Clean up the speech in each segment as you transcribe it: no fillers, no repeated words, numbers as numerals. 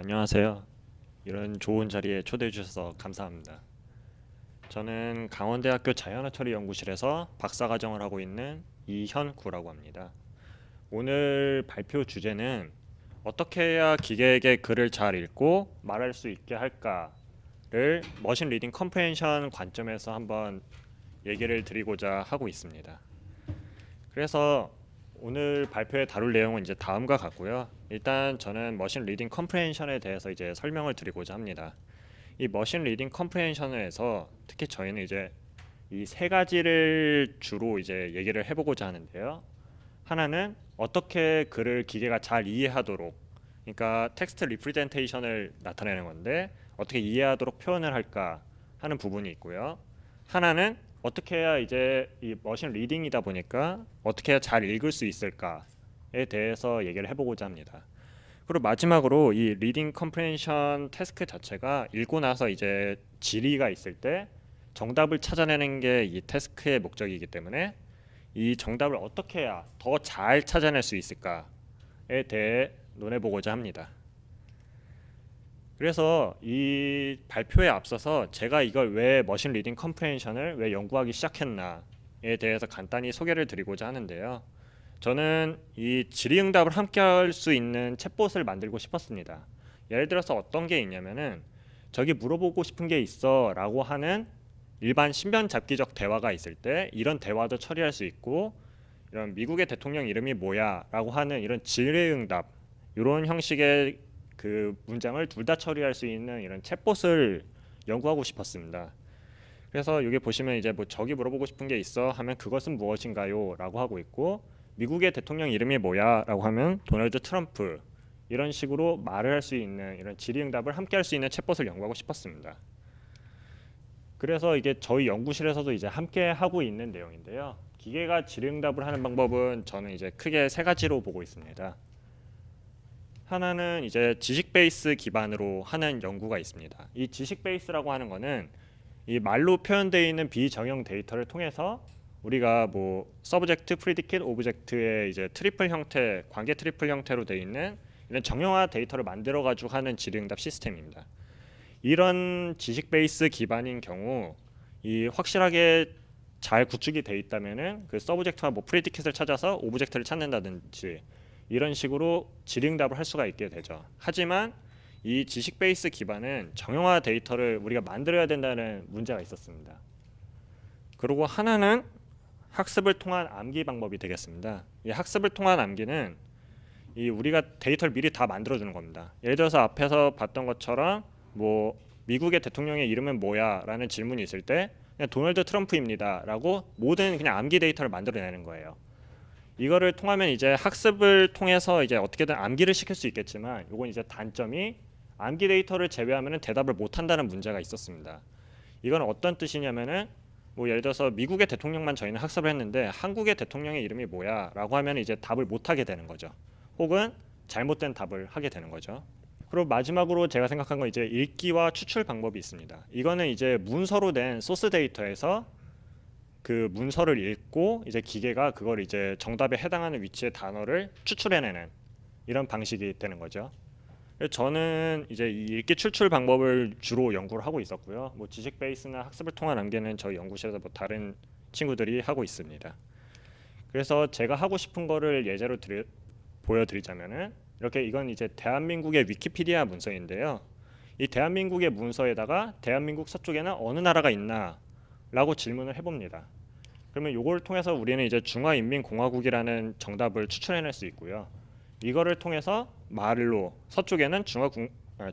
안녕하세요. 이런 좋은 자리에 초대해 주셔서 감사합니다. 저는 강원대학교 자연어처리 연구실에서 박사과정을 하고 있는 이현구라고 합니다. 오늘 발표 주제는 어떻게 해야 기계에게 글을 잘 읽고 말할 수 있게 할까를 머신 리딩 컴프레hen션 관점에서 한번 얘기를 드리고자 하고 있습니다. 그래서 오늘 발표에 다룰 내용은 이제 다음과 같고요. 일단 저는 머신 리딩 컴프레hen션에 대해서 이제 설명을 드리고자 합니다. 이 머신 리딩 컴프레hen션에서 특히 저희는 이제 이 세 가지를 주로 이제 얘기를 해보고자 하는데요. 하나는 어떻게 글을 기계가 잘 이해하도록, 그러니까 텍스트 리프레젠테이션을 나타내는 건데 어떻게 이해하도록 표현을 할까 하는 부분이 있고요. 하나는 어떻게 해야 이제 이 머신 리딩이다 보니까 어떻게 해야 잘 읽을 수 있을까에 대해서 얘기를 해보고자 합니다. 그리고 마지막으로 이 리딩 컴프레hen션 태스크 자체가 읽고 나서 이제 질의가 있을 때 정답을 찾아내는 게 이 태스크의 목적이기 때문에 이 정답을 어떻게 해야 더 잘 찾아낼 수 있을까에 대해 논해보고자 합니다. 그래서 이 발표에 앞서서 제가 이걸 왜 머신 리딩 컴프레hen션을 왜 연구하기 시작했나에 대해서 간단히 소개를 드리고자 하는데요. 저는 이 질의응답을 함께 할 수 있는 챗봇을 만들고 싶었습니다. 예를 들어서 어떤 게 있냐면은 저기 물어보고 싶은 게 있어 라고 하는 일반 신변 잡기적 대화가 있을 때 이런 대화도 처리할 수 있고, 이런 미국의 대통령 이름이 뭐야 라고 하는 이런 질의응답 이런 형식의 그 문장을 둘 다 처리할 수 있는 이런 챗봇을 연구하고 싶었습니다. 그래서 여기 보시면 이제 뭐 저기 물어보고 싶은 게 있어 하면 그것은 무엇인가요 라고 하고 있고, 미국의 대통령 이름이 뭐야 라고 하면 도널드 트럼프, 이런 식으로 말을 할 수 있는 이런 질의응답을 함께 할 수 있는 챗봇을 연구하고 싶었습니다. 그래서 이게 저희 연구실에서도 이제 함께 하고 있는 내용인데요. 기계가 질의응답을 하는 방법은 저는 이제 크게 세 가지로 보고 있습니다. 하나는 이제 지식 베이스 기반으로 하는 연구가 있습니다. 이 지식 베이스라고 하는 거는 이 말로 표현되어 있는 비정형 데이터를 통해서 우리가 뭐 서브젝트, 프리디케이트, 오브젝트의 이제 트리플 형태, 관계 트리플 형태로 되어 있는 이런 정형화 데이터를 만들어 가지고 하는 질의응답 시스템입니다. 이런 지식 베이스 기반인 경우 이 확실하게 잘 구축이 돼 있다면은 그 서브젝트와 뭐 프리디켓을 찾아서 오브젝트를 찾는다든지 이런 식으로 질의응답을 할 수가 있게 되죠. 하지만 이 지식 베이스 기반은 정형화 데이터를 우리가 만들어야 된다는 문제가 있었습니다. 그리고 하나는 학습을 통한 암기 방법이 되겠습니다. 이 학습을 통한 암기는 이 우리가 데이터를 미리 다 만들어 주는 겁니다. 예를 들어서 앞에서 봤던 것처럼 뭐 미국의 대통령의 이름은 뭐야 라는 질문이 있을 때 그냥 도널드 트럼프입니다 라고 모든 그냥 암기 데이터를 만들어내는 거예요. 이거를 통하면 이제 학습을 통해서 이제 어떻게든 암기를 시킬 수 있겠지만, 이건 이제 단점이 암기 데이터를 제외하면 대답을 못 한다는 문제가 있었습니다. 이건 어떤 뜻이냐면은 뭐 예를 들어서 미국의 대통령만 저희는 학습을 했는데 한국의 대통령의 이름이 뭐야 라고 하면 이제 답을 못 하게 되는 거죠. 혹은 잘못된 답을 하게 되는 거죠. 그리고 마지막으로 제가 생각한 건 이제 읽기와 추출 방법이 있습니다. 이거는 이제 문서로 된 소스 데이터에서 그 문서를 읽고 이제 기계가 그걸 이제 정답에 해당하는 위치의 단어를 추출해내는 이런 방식이 되는 거죠. 저는 이제 이 읽기 추출 방법을 주로 연구를 하고 있었고요. 뭐 지식 베이스나 학습을 통한 암기는 저희 연구실에서 뭐 다른 친구들이 하고 있습니다. 그래서 제가 하고 싶은 거를 예제로 보여드리자면은 이렇게, 이건 이제 대한민국의 위키피디아 문서인데요. 이 대한민국의 문서에다가 대한민국 서쪽에는 어느 나라가 있나 라고 질문을 해봅니다. 그러면 이걸 통해서 우리는 이제 중화인민공화국이라는 정답을 추출해낼 수 있고요. 이거를 통해서 말로 서쪽에는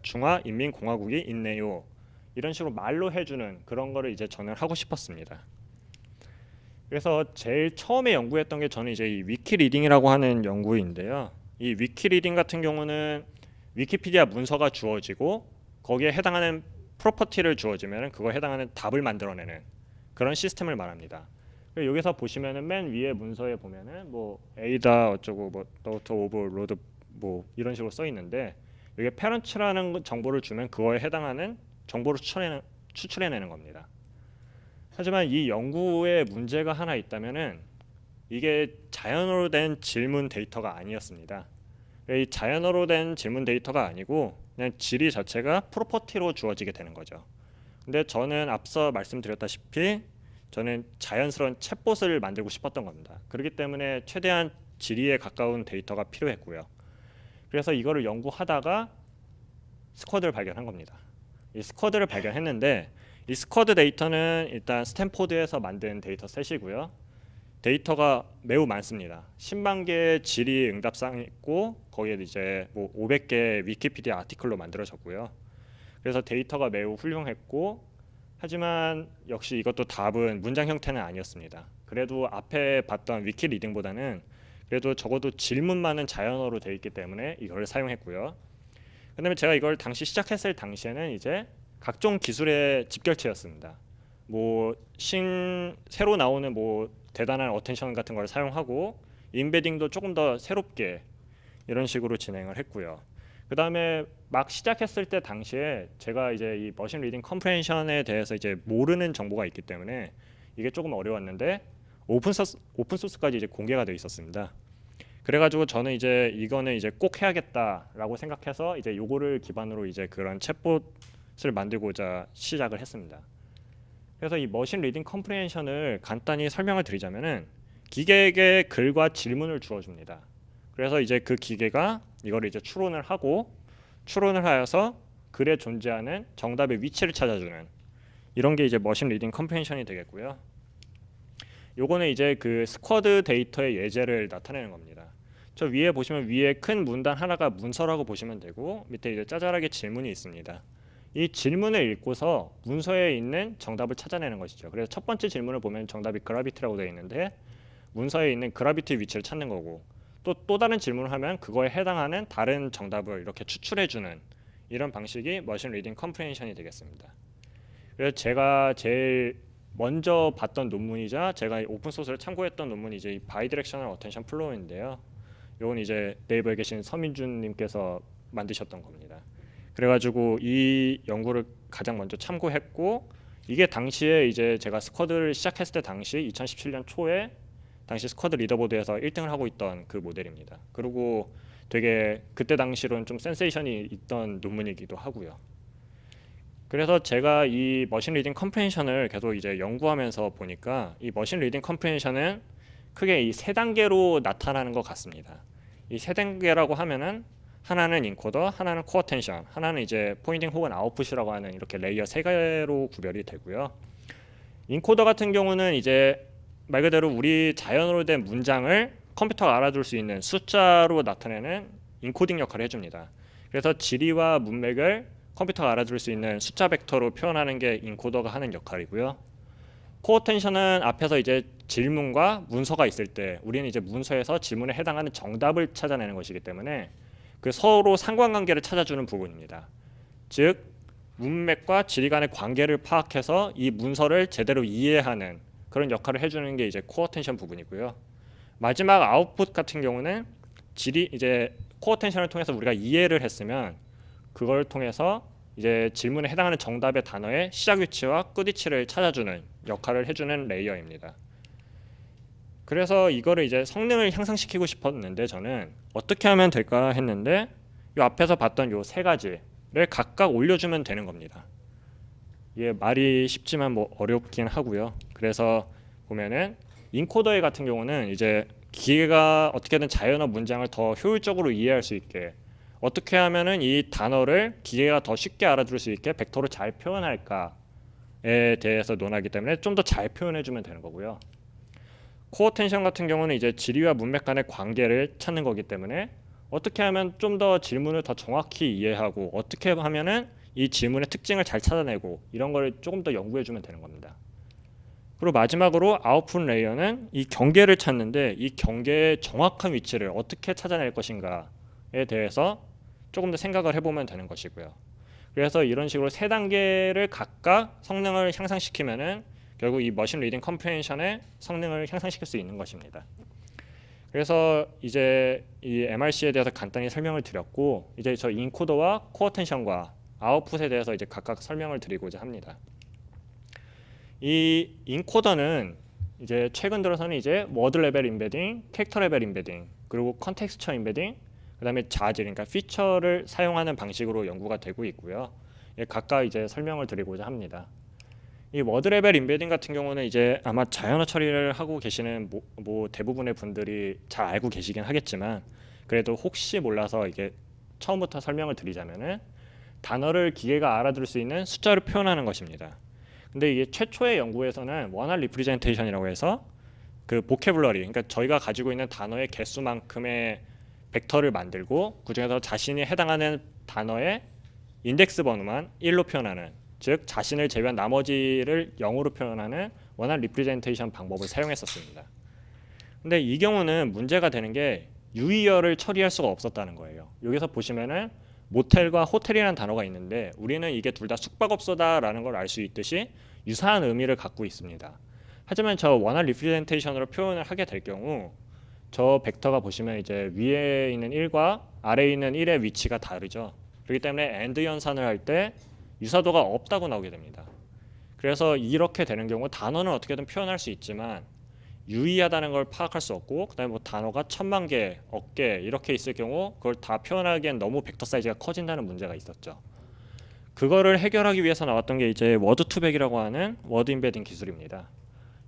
중화인민공화국이 있네요, 이런 식으로 말로 해주는 그런 거를 이제 저는 하고 싶었습니다. 그래서 제일 처음에 연구했던 게 저는 이제 이 위키 리딩이라고 하는 연구인데요. 이 위키 리딩 같은 경우는 위키피디아 문서가 주어지고 거기에 해당하는 프로퍼티를 주어지면 그거에 해당하는 답을 만들어내는 그런 시스템을 말합니다. 여기서 보시면은 맨 위에 문서에 보면은 뭐 A다 어쩌고 뭐 daughter of lord 뭐 이런 식으로 써 있는데, 여기 parent라는 정보를 주면 그거에 해당하는 정보를 추출해내는 겁니다. 하지만 이 연구에 문제가 하나 있다면은 이게 자연어로 된 질문 데이터가 아니었습니다. 이 자연어로 된 질문 데이터가 아니고 그냥 질의 자체가 프로퍼티로 주어지게 되는 거죠. 근데 저는 앞서 말씀드렸다시피 저는 자연스러운 챗봇을 만들고 싶었던 겁니다. 그렇기 때문에 최대한 질의에 가까운 데이터가 필요했고요. 그래서 이거를 연구하다가 스쿼드를 발견한 겁니다. 이 스쿼드를 발견했는데 이 스쿼드 데이터는 일단 스탠포드에서 만든 데이터 셋이고요. 데이터가 매우 많습니다. 10만 개의 질의 응답사항이 있고 거기에 이제 뭐 500개 위키피디아 아티클로 만들어졌고요. 그래서 데이터가 매우 훌륭했고 하지만 역시 이것도 답은 문장 형태는 아니었습니다. 그래도 앞에 봤던 위키 리딩보다는 그래도 적어도 질문만은 자연어로 되어 있기 때문에 이걸 사용했고요. 그다음에 제가 이걸 당시 시작했을 당시에는 이제 각종 기술의 집결체였습니다. 뭐 새로 나오는 뭐 대단한 어텐션 같은 걸 사용하고 인베딩도 조금 더 새롭게 이런 식으로 진행을 했고요. 그 다음에 막 시작했을 때 당시에 제가 이제 이 머신 리딩 컴프레hension에 대해서 이제 모르는 정보가 있기 때문에 이게 조금 어려웠는데 오픈소스까지 이제 공개가 되어 있었습니다. 그래가지고 저는 이제 이거는 이제 꼭 해야겠다라고 생각해서 이제 요거를 기반으로 이제 그런 챗봇을 만들고자 시작을 했습니다. 그래서 이 머신 리딩 컴프레hension을 간단히 설명을 드리자면은 기계에게 글과 질문을 주어줍니다. 그래서 이제 그 기계가 이거를 이제 추론을 하여서 글에 존재하는 정답의 위치를 찾아주는 이런 게 이제 머신 리딩 컴프레hension이 되겠고요. 요거는 이제 그 스쿼드 데이터의 예제를 나타내는 겁니다. 저 위에 보시면 위에 큰 문단 하나가 문서라고 보시면 되고 밑에 이제 짜잘하게 질문이 있습니다. 이 질문을 읽고서 문서에 있는 정답을 찾아내는 것이죠. 그래서 첫 번째 질문을 보면 정답이 그라비티라고 되어 있는데 문서에 있는 그라비티 위치를 찾는 거고 또 다른 질문을 하면 그거에 해당하는 다른 정답을 이렇게 추출해주는 이런 방식이 머신 리딩 컴프레hension이 되겠습니다. 그래서 제가 제일 먼저 봤던 논문이자 제가 오픈 소스를 참고했던 논문이 이제 바이디렉셔널 어텐션 플로우인데요. 이건 이제 네이버에 계신 서민준님께서 만드셨던 겁니다. 그래가지고 이 연구를 가장 먼저 참고했고 이게 당시에 이제 제가 스쿼드를 시작했을 때 당시 2017년 초에 당시 스쿼드 리더보드에서 1등을 하고 있던 그 모델입니다. 그리고 되게 그때 당시로는 좀 센세이션이 있던 논문이기도 하고요. 그래서 제가 이 머신 리딩 컴프레hension을 계속 이제 연구하면서 보니까 이 머신 리딩 컴프레hension은 크게 이 세 단계로 나타나는 것 같습니다. 이 세 단계라고 하면은 하나는 인코더, 하나는 코어 텐션, 하나는 이제 포인팅 혹은 아웃풋이라고 하는 이렇게 레이어 세 개로 구별이 되고요. 인코더 같은 경우는 이제 말 그대로 우리 자연어로 된 문장을 컴퓨터가 알아둘 수 있는 숫자로 나타내는 인코딩 역할을 해줍니다. 그래서 지리와 문맥을 컴퓨터가 알아둘 수 있는 숫자 벡터로 표현하는 게 인코더가 하는 역할이고요. 코어 텐션은 앞에서 이제 질문과 문서가 있을 때 우리는 이제 문서에서 질문에 해당하는 정답을 찾아내는 것이기 때문에 그 서로 상관관계를 찾아주는 부분입니다. 즉 문맥과 지리 간의 관계를 파악해서 이 문서를 제대로 이해하는 그런 역할을 해주는 게 이제 코어 텐션 부분이고요. 마지막 아웃풋 같은 경우는 이제 코어 텐션을 통해서 우리가 이해를 했으면 그걸 통해서 이제 질문에 해당하는 정답의 단어의 시작 위치와 끝 위치를 찾아주는 역할을 해주는 레이어입니다. 그래서 이거를 이제 성능을 향상시키고 싶었는데 저는 어떻게 하면 될까 했는데 이 앞에서 봤던 요 세 가지를 각각 올려주면 되는 겁니다. 이게 말이 쉽지만 뭐 어렵긴 하고요. 그래서 보면은 인코더의 같은 경우는 이제 기계가 어떻게든 자연어 문장을 더 효율적으로 이해할 수 있게 어떻게 하면은 이 단어를 기계가 더 쉽게 알아들을 수 있게 벡터로 잘 표현할까에 대해서 논하기 때문에 좀 더 잘 표현해주면 되는 거고요. 코어 텐션 같은 경우는 이제 지리와 문맥 간의 관계를 찾는 거기 때문에 어떻게 하면 좀 더 질문을 더 정확히 이해하고 어떻게 하면은 이 질문의 특징을 잘 찾아내고 이런 걸 조금 더 연구해주면 되는 겁니다. 그리고 마지막으로 아웃풋 레이어는 이 경계를 찾는데 이 경계의 정확한 위치를 어떻게 찾아낼 것인가에 대해서 조금 더 생각을 해보면 되는 것이고요. 그래서 이런 식으로 세 단계를 각각 성능을 향상시키면은 결국 이 머신 리딩 컴프레hension의 성능을 향상시킬 수 있는 것입니다. 그래서 이제 이 MRC에 대해서 간단히 설명을 드렸고 이제 저 인코더와 코어 텐션과 아웃풋에 대해서 이제 각각 설명을 드리고자 합니다. 이 인코더는 이제 최근 들어서는 이제 워드 레벨 임베딩, 캐릭터 레벨 임베딩, 그리고 컨텍스처 임베딩, 그다음에 자질, 그러니까 피처를 사용하는 방식으로 연구가 되고 있고요. 예, 각각 이제 설명을 드리고자 합니다. 이 워드 레벨 인베딩 같은 경우는 이제 아마 자연어 처리를 하고 계시는 뭐 대부분의 분들이 잘 알고 계시긴 하겠지만, 그래도 혹시 몰라서 이게 처음부터 설명을 드리자면은 단어를 기계가 알아들을 수 있는 숫자로 표현하는 것입니다. 근데 이게 최초의 연구에서는 원활 리프레젠테이션이라고 해서 그 보캐블러리, 그러니까 저희가 가지고 있는 단어의 개수만큼의 벡터를 만들고 그중에서 자신이 해당하는 단어의 인덱스 번호만 1로 표현하는, 즉 자신을 제외한 나머지를 0으로 표현하는 원활 리프레젠테이션 방법을 사용했었습니다. 근데 이 경우는 문제가 되는 게 유의어를 처리할 수가 없었다는 거예요. 여기서 보시면은 모텔과 호텔이라는 단어가 있는데 우리는 이게 둘 다 숙박업소다라는 걸 알 수 있듯이 유사한 의미를 갖고 있습니다. 하지만 저 원활 리프레젠테이션으로 표현을 하게 될 경우 저 벡터가 보시면 이제 위에 있는 1과 아래에 있는 1의 위치가 다르죠. 그렇기 때문에 AND 연산을 할 때 유사도가 없다고 나오게 됩니다. 그래서 이렇게 되는 경우 단어는 어떻게든 표현할 수 있지만 유의하다는 걸 파악할 수 없고, 그다음에 뭐 단어가 1000만 개, 10개 이렇게 있을 경우 그걸 다 표현하기엔 너무 벡터 사이즈가 커진다는 문제가 있었죠. 그거를 해결하기 위해서 나왔던 게 이제 워드2백이라고 하는 워드 인베딩 기술입니다.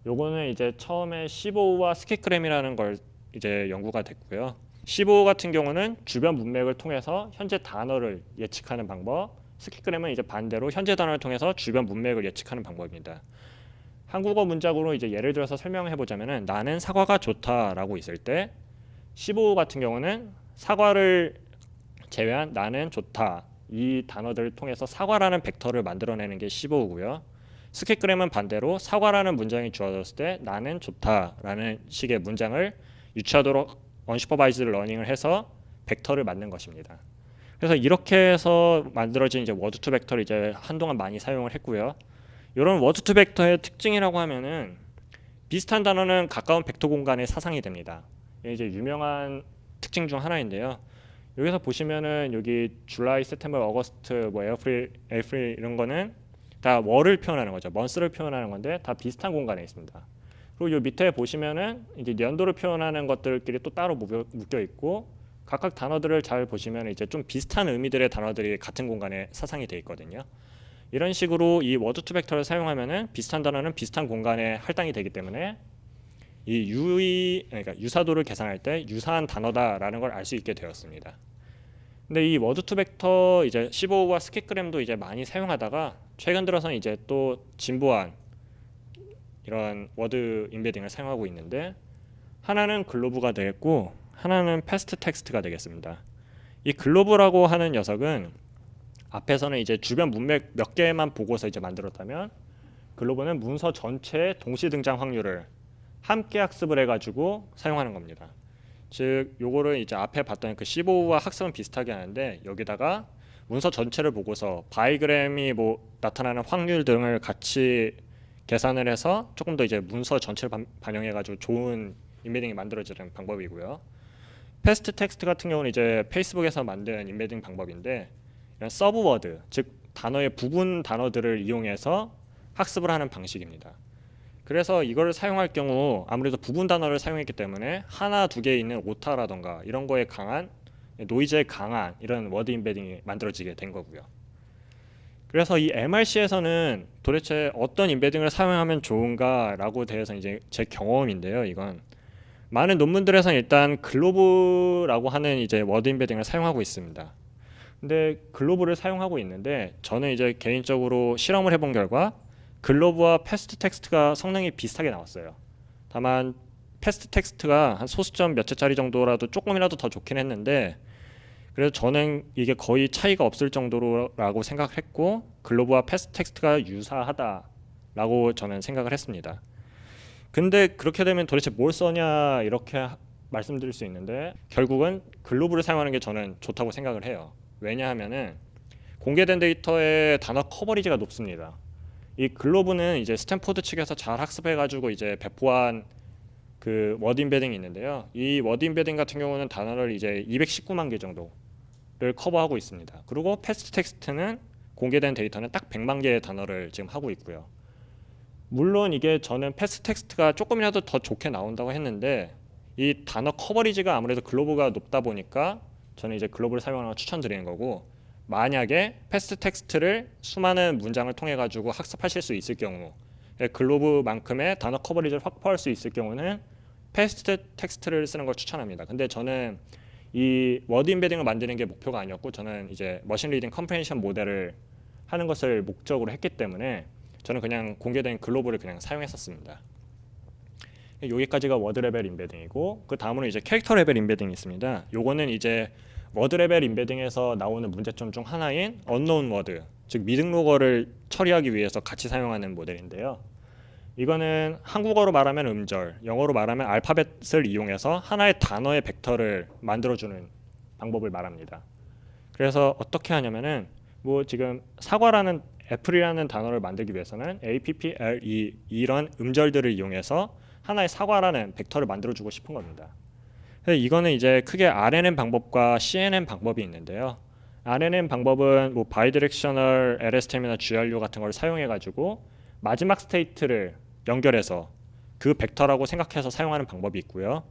요거는 이제 처음에 15와 스키크램이라는 걸 이제 연구가 됐고요. 15 같은 경우는 주변 문맥을 통해서 현재 단어를 예측하는 방법, 스키크램은 이제 반대로 현재 단어를 통해서 주변 문맥을 예측하는 방법입니다. 한국어 문장으로 이제 예를 들어서 설명해 보자면은 나는 사과가 좋다라고 있을 때 15 같은 경우는 사과를 제외한 나는 좋다 이 단어들을 통해서 사과라는 벡터를 만들어내는 게 15고요. 스키그램은 반대로 사과라는 문장이 주어졌을 때 나는 좋다라는 식의 문장을 유추하도록 언슈퍼바이즈 러닝을 해서 벡터를 만든 것입니다. 그래서 이렇게 해서 만들어진 이제 워드2 벡터를 이제 한동안 많이 사용을 했고요. 이런 워드2 벡터의 특징이라고 하면은 비슷한 단어는 가까운 벡터 공간의 사상이 됩니다. 이게 이제 유명한 특징 중 하나인데요. 여기서 보시면은 여기 줄라이, 세템버, 어거스트, 뭐 에이프릴 이런 거는 다 월을 표현하는 거죠. 먼스를 표현하는 건데 다 비슷한 공간에 있습니다. 그리고 요 밑에 보시면은 이제 연도를 표현하는 것들끼리 또 따로 묶여 있고 각각 단어들을 잘 보시면 이제 좀 비슷한 의미들의 단어들이 같은 공간에 사상이 되어 있거든요. 이런 식으로 이 워드2 벡터를 사용하면은 비슷한 단어는 비슷한 공간에 할당이 되기 때문에 이 그러니까 유사도를 계산할 때 유사한 단어다라는 걸 알 수 있게 되었습니다. 근데 이 워드2 벡터 이제 15와 스키그램도 이제 많이 사용하다가 최근 들어서는 이제 또 진보한 이런 워드 인베딩을 사용하고 있는데, 하나는 글로브가 되겠고 하나는 패스트 텍스트가 되겠습니다. 이 글로브라고 하는 녀석은 앞에서는 이제 주변 문맥 몇 개만 보고서 이제 만들었다면, 글로브는 문서 전체의 동시 등장 확률을 함께 학습을 해가지고 사용하는 겁니다. 즉 요거를 이제 앞에 봤던 그 15와 학습은 비슷하게 하는데 여기다가 문서 전체를 보고서 바이그램이 뭐 나타나는 확률 등을 같이 계산을 해서 조금 더 이제 문서 전체를 반영해가지고 좋은 인베딩이 만들어지는 방법이고요. 패스트 텍스트 같은 경우는 이제 페이스북에서 만든 인베딩 방법인데, 이런 서브워드, 즉 단어의 부분 단어들을 이용해서 학습을 하는 방식입니다. 그래서 이걸 사용할 경우 아무래도 부분 단어를 사용했기 때문에 하나 두 개 있는 오타라던가 이런 거에 강한 노이즈에 강한 이런 워드 인베딩이 만들어지게 된 거고요. 그래서 이 MRC에서는 도대체 어떤 인베딩을 사용하면 좋은가라고 대해서 이제 제 경험인데요. 이건 많은 논문들에서는 일단 글로브라고 하는 이제 워드 인베딩을 사용하고 있습니다. 근데 글로브를 사용하고 있는데 저는 이제 개인적으로 실험을 해본 결과 글로브와 패스트 텍스트가 성능이 비슷하게 나왔어요. 다만 패스트 텍스트가 한 소수점 몇 채짜리 정도라도 조금이라도 더 좋긴 했는데, 그래서 저는 이게 거의 차이가 없을 정도라고 생각을 했고 글로브와 패스트 텍스트가 유사하다라고 저는 생각을 했습니다. 근데 그렇게 되면 도대체 뭘 써냐 이렇게 말씀드릴 수 있는데, 결국은 글로브를 사용하는 게 저는 좋다고 생각을 해요. 왜냐하면은 공개된 데이터의 단어 커버리지가 높습니다. 이 글로브는 이제 스탠포드 측에서 잘 학습해가지고 이제 배포한 그 워드 인베딩이 있는데요. 이 워드 인베딩 같은 경우는 단어를 이제 219만 개 정도를 커버하고 있습니다. 그리고 패스트 텍스트는 공개된 데이터는 딱 100만 개의 단어를 지금 하고 있고요. 물론 이게 저는 패스트 텍스트가 조금이라도 더 좋게 나온다고 했는데 이 단어 커버리지가 아무래도 글로브가 높다 보니까 저는 이제 글로벌을 사용하는 걸 추천드리는 거고, 만약에 패스트 텍스트를 수많은 문장을 통해 가지고 학습하실 수 있을 경우, 글로브만큼의 단어 커버리지를 확보할 수 있을 경우는 패스트 텍스트를 쓰는 걸 추천합니다. 근데 저는 이 워드 임베딩을 만드는 게 목표가 아니었고, 저는 이제 머신 리딩 컴프레hen션 모델을 하는 것을 목적으로 했기 때문에 저는 그냥 공개된 글로벌을 그냥 사용했었습니다. 여기까지가 워드 레벨 임베딩이고, 그 다음으로 이제 캐릭터 레벨 임베딩이 있습니다. 요거는 이제 워드 레벨 임베딩에서 나오는 문제점 중 하나인 언노운 워드, 즉 미등록어를 처리하기 위해서 같이 사용하는 모델인데요. 이거는 한국어로 말하면 음절, 영어로 말하면 알파벳을 이용해서 하나의 단어의 벡터를 만들어주는 방법을 말합니다. 그래서 어떻게 하냐면은 뭐 지금 사과라는 애플이라는 단어를 만들기 위해서는 APPLE 이런 음절들을 이용해서 하나의 사과라는 벡터를 만들어주고 싶은 겁니다. 이거는 이제 크게 RNN 방법과 CNN 방법이 있는데요. RNN 방법은 뭐 바이디렉셔널 LSTM이나 GRU 같은 걸 사용해 가지고 마지막 스테이트를 연결해서 그 벡터라고 생각해서 사용하는 방법이 있고요.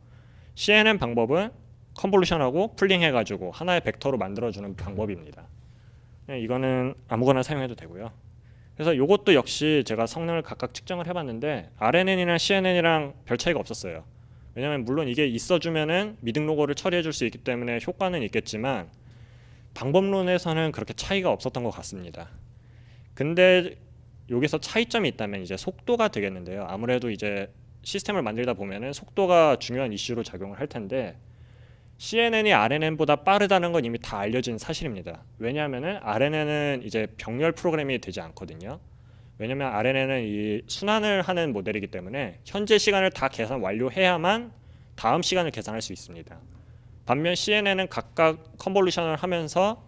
CNN 방법은 컨볼루션하고 풀링해 가지고 하나의 벡터로 만들어주는 방법입니다. 이거는 아무거나 사용해도 되고요. 그래서 이것도 역시 제가 성능을 각각 측정을 해봤는데 RNN이랑 CNN이랑 별 차이가 없었어요. 왜냐하면 물론 이게 있어주면은 미등록어를 처리해줄 수 있기 때문에 효과는 있겠지만 방법론에서는 그렇게 차이가 없었던 것 같습니다. 근데 여기서 차이점이 있다면 이제 속도가 되겠는데요. 아무래도 이제 시스템을 만들다 보면은 속도가 중요한 이슈로 작용을 할 텐데 CNN이 RNN보다 빠르다는 건 이미 다 알려진 사실입니다. 왜냐하면은 RNN은 이제 병렬 프로그램이 되지 않거든요. 왜냐하면 RNN은 이 순환을 하는 모델이기 때문에 현재 시간을 다 계산 완료해야만 다음 시간을 계산할 수 있습니다. 반면 CNN은 각각 컨볼루션을 하면서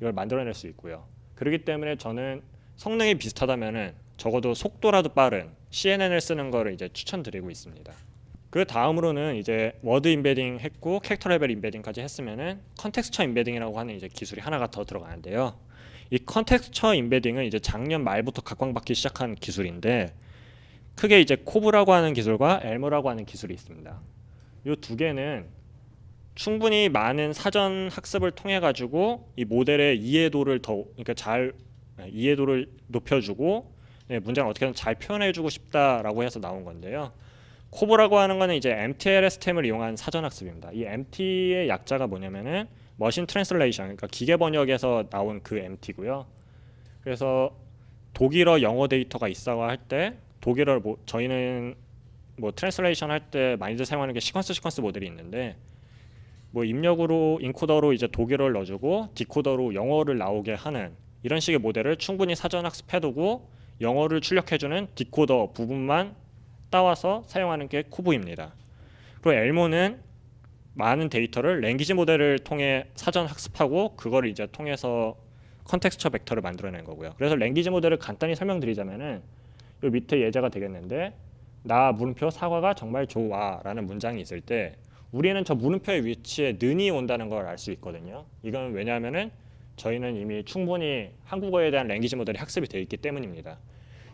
이걸 만들어낼 수 있고요. 그렇기 때문에 저는 성능이 비슷하다면은 적어도 속도라도 빠른 CNN을 쓰는 거를 이제 추천드리고 있습니다. 그 다음으로는 이제 워드 임베딩 했고 캐릭터 레벨 임베딩까지 했으면은 컨텍스처 임베딩이라고 하는 이제 기술이 하나가 더 들어가는데요. 이 컨텍스처 임베딩은 이제 작년 말부터 각광받기 시작한 기술인데 크게 이제 코브라고 하는 기술과 엘모라고 하는 기술이 있습니다. 이 두 개는 충분히 많은 사전 학습을 통해 가지고 이 모델의 이해도를 이해도를 높여주고 문장을 어떻게든 잘 표현해주고 싶다라고 해서 나온 건데요. 코브라고 하는 거는 이제 MTLS템을 이용한 사전 학습입니다. 이 MT의 약자가 뭐냐면은 머신 트랜슬레이션, 그러니까 기계 번역에서 나온 그 MT고요. 그래서 독일어, 영어 데이터가 있다고 할 때 독일어 저희는 뭐 트랜슬레이션 할 때 많이들 사용하는 게 시퀀스 모델이 있는데 뭐 입력으로 인코더로 이제 독일어를 넣어주고 디코더로 영어를 나오게 하는 이런 식의 모델을 충분히 사전 학습해두고 영어를 출력해주는 디코더 부분만 따와서 사용하는 게 코브입니다. 그리고 엘모는 많은 데이터를 랭귀지 모델을 통해 사전 학습하고 그걸 이제 통해서 컨텍스처 벡터를 만들어낸 거고요. 그래서 랭귀지 모델을 간단히 설명드리자면은 이 밑에 예제가 되겠는데 나 물음표 사과가 정말 좋아 라는 문장이 있을 때 우리는 저 물음표의 위치에 는이 온다는 걸 알 수 있거든요. 이건 왜냐하면은 저희는 이미 충분히 한국어에 대한 랭귀지 모델이 학습이 되어 있기 때문입니다.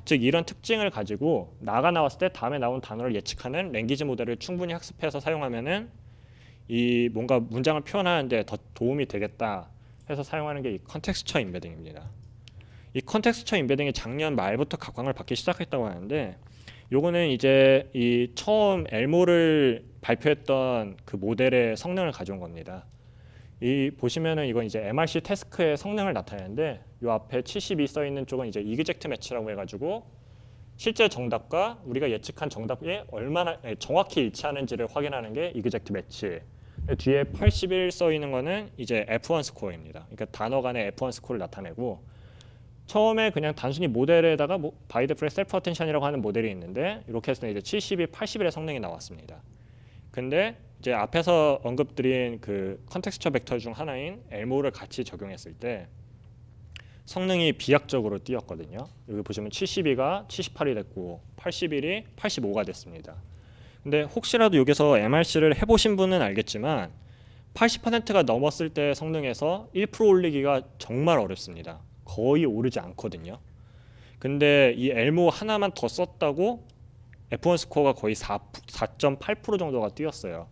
즉 이런 특징을 가지고 나가 나왔을 때 다음에 나온 단어를 예측하는 랭귀지 모델을 충분히 학습해서 사용하면은 이 뭔가 문장을 표현하는데 더 도움이 되겠다 해서 사용하는 게 이 컨텍스처 임베딩입니다. 이 컨텍스처 임베딩이 작년 말부터 각광을 받기 시작했다고 하는데 요거는 이제 이 처음 엘모를 발표했던 그 모델의 성능을 가져온 겁니다. 이 보시면은 이건 이제 MRC 태스크의 성능을 나타내는데 요 앞에 72 써 있는 쪽은 이제 이그젝트 매치라고 해가지고 실제 정답과 우리가 예측한 정답이 얼마나 정확히 일치하는지를 확인하는 게 이그젝트 매치. 뒤에 81 써 있는 거는 이제 F1 스코어입니다. 그러니까 단어 간의 F1 스코어를 나타내고 처음에 그냥 단순히 모델에다가 바이 디폴트 셀프 어텐션이라고 하는 모델이 있는데 이렇게 해서 이제 72, 81의 성능이 나왔습니다. 근데 이제 앞에서 언급드린 그 컨텍스처 벡터 중 하나인 엘모를 같이 적용했을 때 성능이 비약적으로 뛰었거든요. 여기 보시면 72가 78이 됐고 81이 85가 됐습니다. 근데 혹시라도 여기서 MRC를 해보신 분은 알겠지만 80%가 넘었을 때 성능에서 1% 올리기가 정말 어렵습니다. 거의 오르지 않거든요. 근데 이 엘모 하나만 더 썼다고 F1 스코어가 거의 4.8% 정도가 뛰었어요.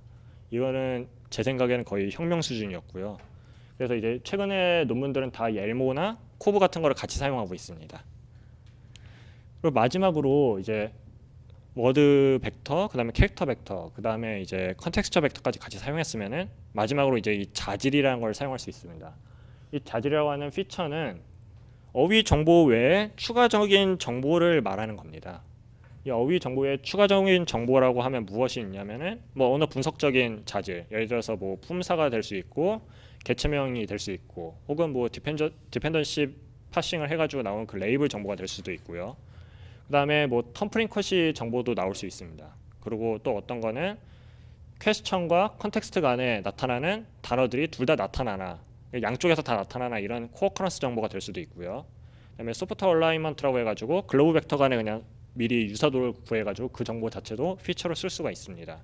이거는 제 생각에는 거의 혁명 수준이었고요. 그래서 이제 최근에 논문들은 다 옐모나 코브 같은 거를 같이 사용하고 있습니다. 그리고 마지막으로 이제 워드 벡터, 그다음에 캐릭터 벡터, 그다음에 이제 컨텍스처 벡터까지 같이 사용했으면은 마지막으로 이제 이 자질이라는 걸 사용할 수 있습니다. 이 자질이라고 하는 피처는 어휘 정보 외에 추가적인 정보를 말하는 겁니다. 이 어휘 정보 외에 추가적인 정보라고 하면 무엇이 있냐면은 뭐 언어 분석적인 자질, 예를 들어서 뭐 품사가 될 수 있고 개체명이 될 수 있고 혹은 뭐 디펜던시 파싱을 해가지고 나온 그 레이블 정보가 될 수도 있고요. 그 다음에 뭐 텀프링컷이 정보도 나올 수 있습니다. 그리고 또 어떤 거는 퀘스천과 컨텍스트 간에 나타나는 단어들이 둘 다 나타나나 양쪽에서 다 나타나나 이런 코어커런스 정보가 될 수도 있고요. 그다음에 소프트 얼라이먼트라고 해가지고 글로브 벡터 간에 그냥 미리 유사도를 구해가지고 그 정보 자체도 피처로 쓸 수가 있습니다.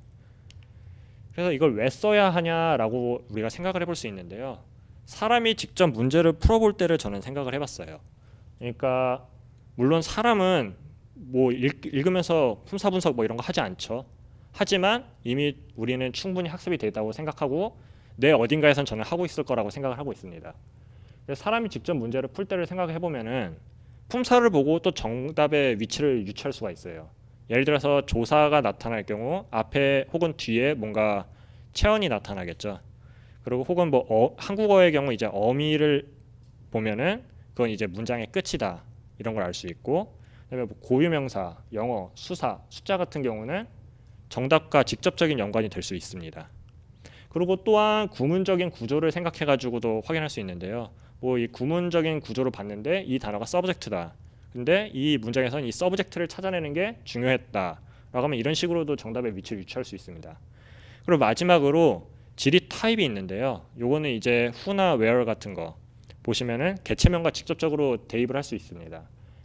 그래서 이걸 왜 써야 하냐라고 우리가 생각을 해볼 수 있는데요. 사람이 직접 문제를 풀어볼 때를 저는 생각을 해봤어요. 그러니까 물론 사람은 뭐 읽으면서 품사 분석 뭐 이런 거 하지 않죠. 하지만 이미 우리는 충분히 학습이 되다고 생각하고 내 어딘가에선 저는 하고 있을 거라고 생각을 하고 있습니다. 그래서 사람이 직접 문제를 풀 때를 생각해 보면은 품사를 보고 또 정답의 위치를 유추할 수가 있어요. 예를 들어서 조사가 나타날 경우 앞에 혹은 뒤에 뭔가 체언이 나타나겠죠. 그리고 혹은 뭐 한국어의 경우 이제 어미를 보면은 그건 이제 문장의 끝이다 이런 걸 알 수 있고, 그다음에 뭐 고유명사, 영어, 수사, 숫자 같은 경우는 정답과 직접적인 연관이 될 수 있습니다. 그리고 또한 구문적인 구조를 생각해 가지고도 확인할 수 있는데요. 뭐 이 구문적인 구조를 봤는데 이 단어가 서브젝트다. 근데 이 문장에서는 이 서브젝트를 찾아내는 게 중요했다. 라고 하면 이런 식으로도 정답의 위치를 유추할 수 있습니다. 그리고 마지막으로 지리 타입이 있는데요. 요거는 이제 who나 where 같은 거 보시면은 개체명과 직접적으로 대입을 할 수 있습니다.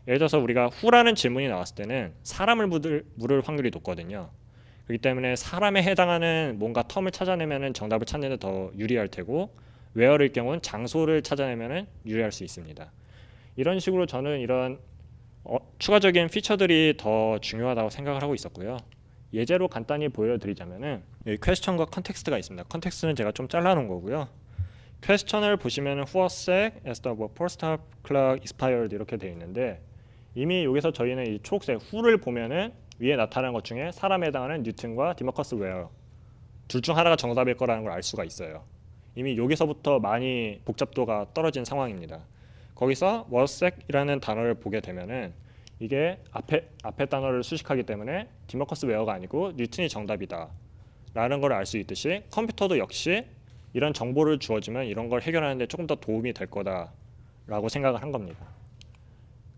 예를 들어서 우리가 who라는 질문이 나왔을 때는 사람을 물을 확률이 높거든요. 그렇기 때문에 사람에 해당하는 뭔가 텀을 찾아내면은 정답을 찾는 데 더 유리할 테고, where일 경우는 장소를 찾아내면은 유리할 수 있습니다. 이런 식으로 저는 이런 추가적인 피처들이 더 중요하다고 생각을 하고 있었고요. 예제로 간단히 보여드리자면은 여기 퀘스천과 컨텍스트가 있습니다. 컨텍스트는 제가 좀 잘라놓은 거고요. 퀘스천을 보시면은 who was sick as the post clock expired 이렇게 되어 있는데, 이미 여기서 저희는 이 초록색 who를 보면은 위에 나타나는 것 중에 사람에 해당하는 뉴튼과 디머커스 웨어 둘 중 하나가 정답일 거라는 걸 알 수가 있어요. 이미 여기서부터 많이 복잡도가 떨어진 상황입니다. 거기서 was sick이라는 단어를 보게 되면은 이게 앞에 단어를 수식하기 때문에 디머커스 웨어가 아니고 뉴튼이 정답이다 라는 걸 알 수 있듯이, 컴퓨터도 역시 이런 정보를 주어지면 이런 걸 해결하는데 조금 더 도움이 될 거다 라고 생각을 한 겁니다.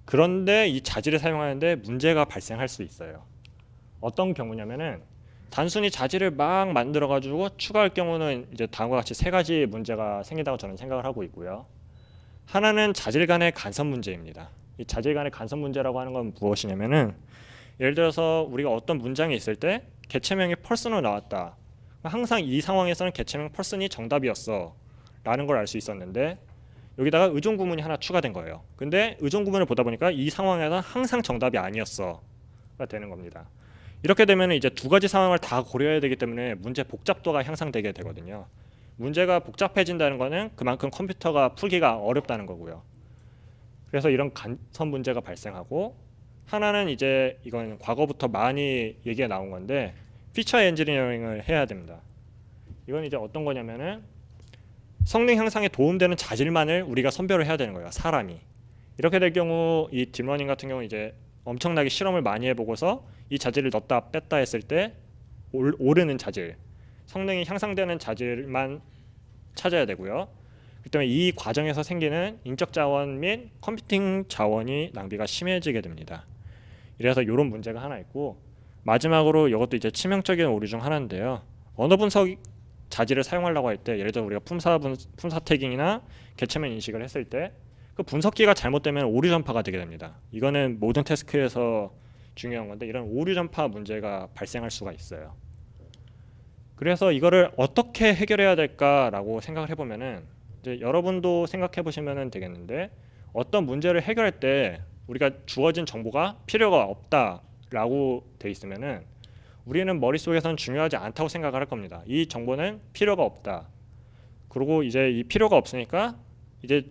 그런데 이 자질을 사용하는데 문제가 발생할 수 있어요. 어떤 경우냐면은 단순히 자질을 막 만들어 가지고 추가할 경우는 이제 다음과 같이 세 가지 문제가 생긴다고 저는 생각을 하고 있고요. 하나는 자질 간의 간섭 문제입니다. 이 자질 간의 간섭 문제라고 하는 건 무엇이냐면은, 예를 들어서 우리가 어떤 문장이 있을 때 개체명이 person으로 나왔다. 항상 이 상황에서는 개체명 person이 정답이었어 라는 걸 알 수 있었는데, 여기다가 의존 구문이 하나 추가된 거예요. 근데 의존 구문을 보다 보니까 이 상황에서는 항상 정답이 아니었어가 되는 겁니다. 이렇게 되면 이제 두 가지 상황을 다 고려해야 되기 때문에 문제 복잡도가 향상되게 되거든요. 문제가 복잡해진다는 거는 그만큼 컴퓨터가 풀기가 어렵다는 거고요. 그래서 이런 간섭 문제가 발생하고, 하나는 이제 이건 과거부터 많이 얘기가 나온 건데 피처 엔지니어링을 해야 됩니다. 이건 이제 어떤 거냐면은 성능 향상에 도움되는 자질만을 우리가 선별을 해야 되는 거예요. 사람이. 이렇게 될 경우 이 딥러닝 같은 경우 이제 엄청나게 실험을 많이 해보고서 이 자질을 넣었다 뺐다 했을 때 오르는 자질, 성능이 향상되는 자질만 찾아야 되고요. 그렇기 때문에 이 과정에서 생기는 인적 자원 및 컴퓨팅 자원이 낭비가 심해지게 됩니다. 이래서 이런 문제가 하나 있고, 마지막으로 이것도 이제 치명적인 오류 중 하나인데요. 언어 분석 자질을 사용하려고 할 때, 예를 들어 우리가 품사 태깅이나 개체명 인식을 했을 때 그 분석기가 잘못되면 오류 전파가 되게 됩니다. 이거는 모든 태스크에서 중요한 건데, 이런 오류 전파 문제가 발생할 수가 있어요. 그래서 이거를 어떻게 해결해야 될까라고 생각을 해보면은, 이제 여러분도 생각해 보시면 되겠는데, 어떤 문제를 해결할 때 우리가 주어진 정보가 필요가 없다라고 돼 있으면은 우리는 머릿속에서는 중요하지 않다고 생각을 할 겁니다. 이 정보는 필요가 없다. 그리고 이제 이 필요가 없으니까 이제